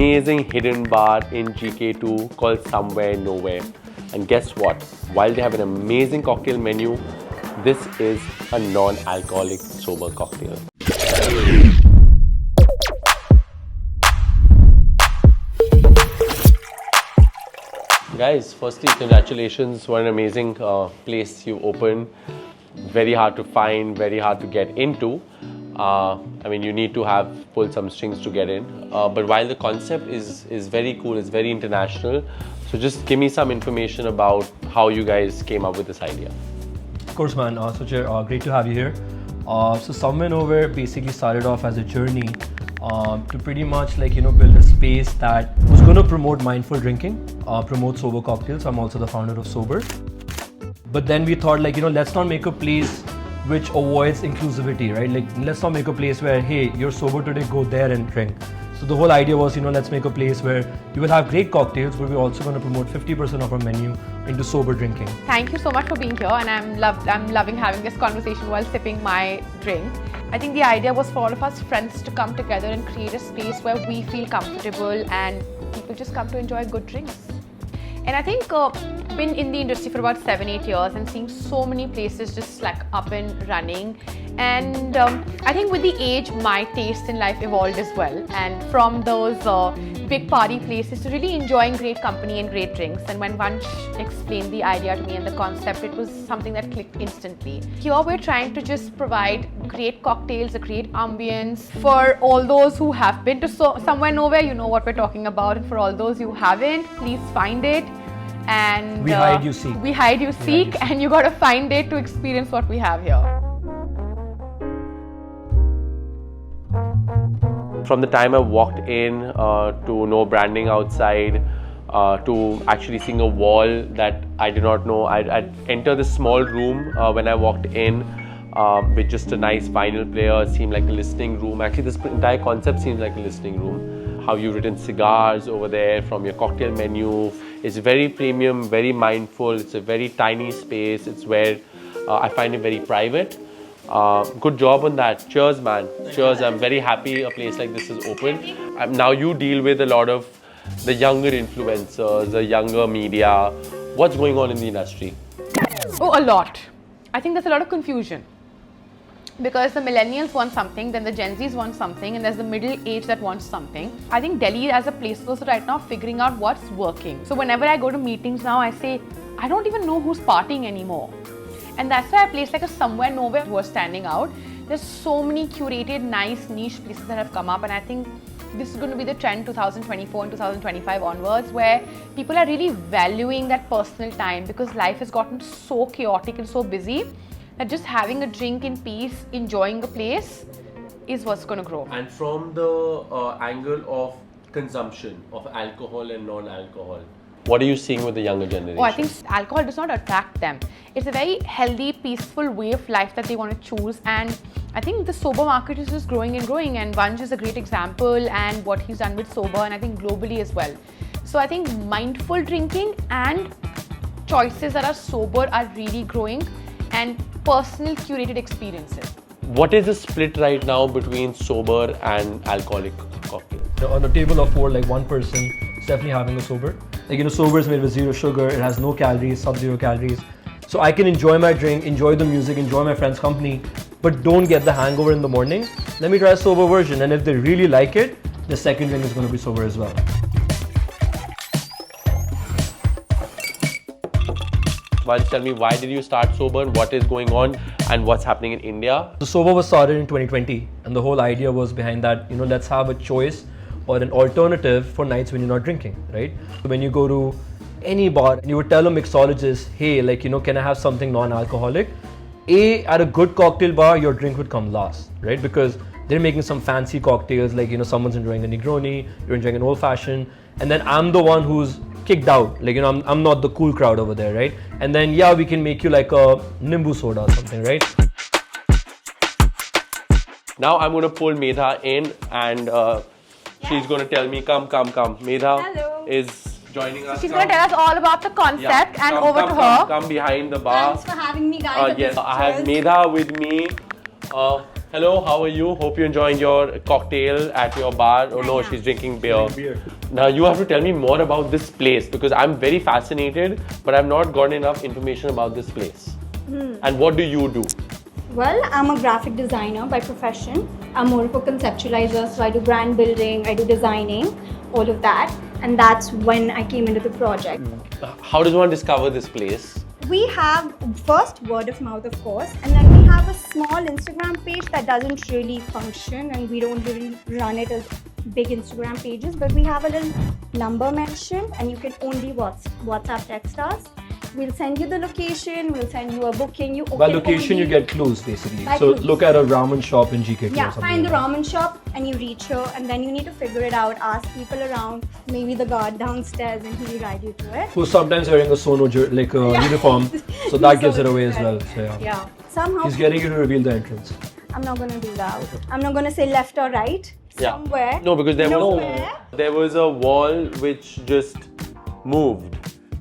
amazing hidden bar in GK2 called Somewhere Nowhere. And guess what? While they have an amazing cocktail menu, this is a non-alcoholic sober cocktail. Guys, firstly, congratulations. What an amazing place you opened. Very hard to find, very hard to get into. I mean, you need to pull some strings to get in. But while the concept is very cool, it's very international. So just give me some information about how you guys came up with this idea. Of course, man. Suchir, great to have you here. So Somewhere Nowhere basically started off as a journey to pretty much build a space that was going to promote mindful drinking, promote sober cocktails. I'm also the founder of Sober. But then we thought let's not make a place which avoids inclusivity, right? Let's not make a place where, hey, you're sober today, go there and drink. So the whole idea was, let's make a place where you will have great cocktails, but we're also going to promote 50% of our menu into sober drinking. Thank you so much for being here, and I'm loving having this conversation while sipping my drink. I think the idea was for all of us friends to come together and create a space where we feel comfortable and people just come to enjoy good drinks. And I think been in the industry for about 7-8 years and seeing so many places just up and running. And I think with the age, my taste in life evolved as well. And from those big party places to really enjoying great company and great drinks. And when Vansh explained the idea to me and the concept, it was something that clicked instantly. Here we're trying to just provide great cocktails, a great ambience. For all those who have been to Somewhere Nowhere, you know what we're talking about. And for all those who haven't, please find it. And we hide, you seek. We hide, you seek, and you gotta find it to experience what we have here. From the time I walked in to no branding outside, to actually seeing a wall that I did not know. I'd enter this small room when I walked in with just a nice vinyl player. It seemed like a listening room. Actually, this entire concept seems like a listening room. How you've written cigars over there from your cocktail menu. It's very premium, very mindful. It's a very tiny space. It's where I find it very private. Good job on that. Cheers, man. Cheers. I'm very happy a place like this is open. Now you deal with a lot of the younger influencers, the younger media. What's going on in the industry? Oh, a lot. I think there's a lot of confusion. Because the millennials want something, then the Gen Zs want something, and there's the middle age that wants something. I think Delhi as a place is also right now figuring out what's working. So whenever I go to meetings now, I say, I don't even know who's partying anymore. And that's why a place like a Somewhere Nowhere was standing out. There's so many curated, nice, niche places that have come up, and I think this is going to be the trend 2024 and 2025 onwards, where people are really valuing that personal time because life has gotten so chaotic and so busy that just having a drink in peace, enjoying a place is what's going to grow. And from the angle of consumption of alcohol and non-alcohol, what are you seeing with the younger generation? Oh, I think alcohol does not attract them. It's a very healthy, peaceful way of life that they want to choose. And I think the sober market is just growing and growing. And Vansh is a great example, and what he's done with sober, and I think globally as well. So I think mindful drinking and choices that are sober are really growing, and personal curated experiences. What is the split right now between sober and alcoholic cocktail? On a table of 4, one person is definitely having a sober. Sober is made with 0 sugar, it has no calories, sub-0 calories. So I can enjoy my drink, enjoy the music, enjoy my friend's company, but don't get the hangover in the morning. Let me try a sober version, and if they really like it, the second drink is going to be sober as well. Vansh, tell me, why did you start Sober? What is going on and what's happening in India? So Sober was started in 2020, and the whole idea was behind that, let's have a choice or an alternative for nights when you're not drinking, right? So when you go to any bar and you would tell a mixologist, hey, can I have something non-alcoholic? At a good cocktail bar, your drink would come last, right? Because they're making some fancy cocktails, someone's enjoying a Negroni, you're enjoying an old-fashioned, and then I'm the one who's kicked out. I'm not the cool crowd over there, right? And then, yeah, we can make you a Nimbu soda or something, right? Now I'm going to pull Medha in, and she's going to tell me, come. Medha is joining us. She's going to tell us all about the concept, and over to her. Come behind the bar. Thanks for having me, guys. Yes, I have Medha with me. Hello, how are you? Hope you're enjoying your cocktail at your bar. Oh no, she's drinking beer. Now you have to tell me more about this place because I'm very fascinated, but I've not gotten enough information about this place. And what do you do? Well, I'm a graphic designer by profession. I'm more of a conceptualizer, so I do brand building, I do designing, all of that. And that's when I came into the project. How does one discover this place? We have first word of mouth, of course, and then we have a small Instagram page that doesn't really function, and we don't really run it as big Instagram pages, but we have a little number mentioned, and you can only WhatsApp text us. We'll send you the location, we'll send you a booking. By location, you get clues basically. By So clues. look at a ramen shop in GK2 Yeah, or something. find the like that. ramen shop and you reach her, and then you need to figure it out, ask people around, maybe the guard downstairs, and he'll guide you to it. Who's sometimes wearing a sono uniform, so that gives it away as well. So Yeah. Somehow he's getting you to reveal the entrance. I'm not gonna do that. I'm not gonna say left or right. Somewhere. No, because Nowhere. there was a wall which just moved,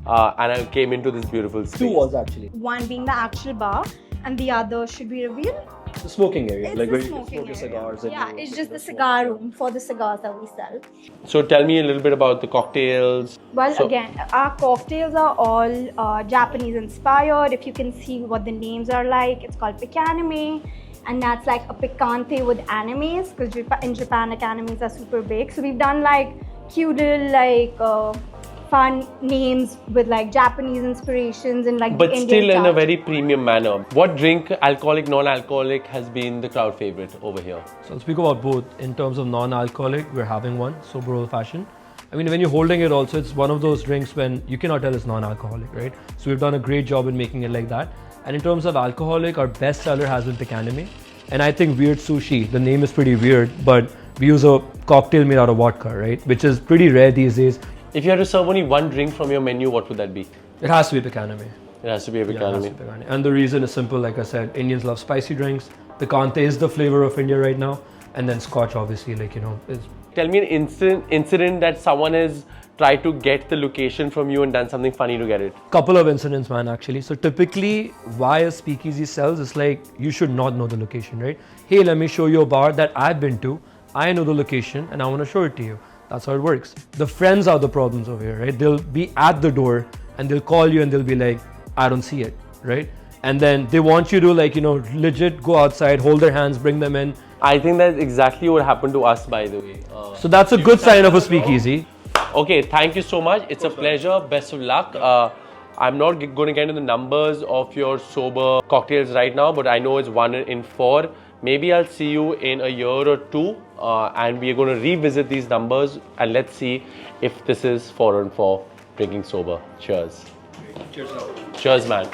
and I came into this beautiful space. Two walls actually. One being the actual bar, and the other should be revealed. The smoking area, It's like the where you can smoking smoke your area. cigars. and Yeah, you it's sit just the and smoke. cigar room for the cigars that we sell. So tell me a little bit about the cocktails. Well, So- again, our cocktails are all Japanese inspired. If you can see what the names are like, it's called picanime, and that's like a picante with animes, because in Japan, like animes are super big. So we've done like cute little fun names with like Japanese inspirations and like But the still Indian in a touch. very premium manner. What drink, alcoholic, non-alcoholic, has been the crowd favorite over here? So I'll speak about both. In terms of non-alcoholic, we're having one, sober old-fashioned. I mean, when you're holding it also, it's one of those drinks when you cannot tell it's non-alcoholic, right? So we've done a great job in making it like that. And in terms of alcoholic, our best seller has been Picanime. And I think Weird Sushi, the name is pretty weird, but we use a cocktail made out of vodka, right? Which is pretty rare these days. If you had to serve only one drink from your menu, what would that be? It has to be Picanime. It has to be a Yeah, it has to Picanime. be Picanime. And the reason is simple, like I said, Indians love spicy drinks. Picante is the flavor of India right now. And then Scotch, obviously, like, you know, is Tell me an incident that someone has tried to get the location from you and done something funny to get it. couple of incidents, man, actually. So typically why a speakeasy sells is like you should not know the location, right? Hey, let me show you a bar that I've been to. I know the location and I want to show it to you. That's how it works. The friends are the problems over here, right? They'll be at the door and they'll call you and they'll be like, I don't see it, right? And then they want you to, like, you know, legit go outside, hold their hands, bring them in. I think that's exactly what happened to us, by the way. So that's a good sign of a speakeasy. Okay, thank you so much. It's a pleasure. Best of luck. I'm not going to get into the numbers of your sober cocktails right now, but I know it's 1 in 4. Maybe I'll see you in a year or two, and we are going to revisit these numbers and let's see if this is 4 in 4 drinking sober. Cheers. Cheers, man.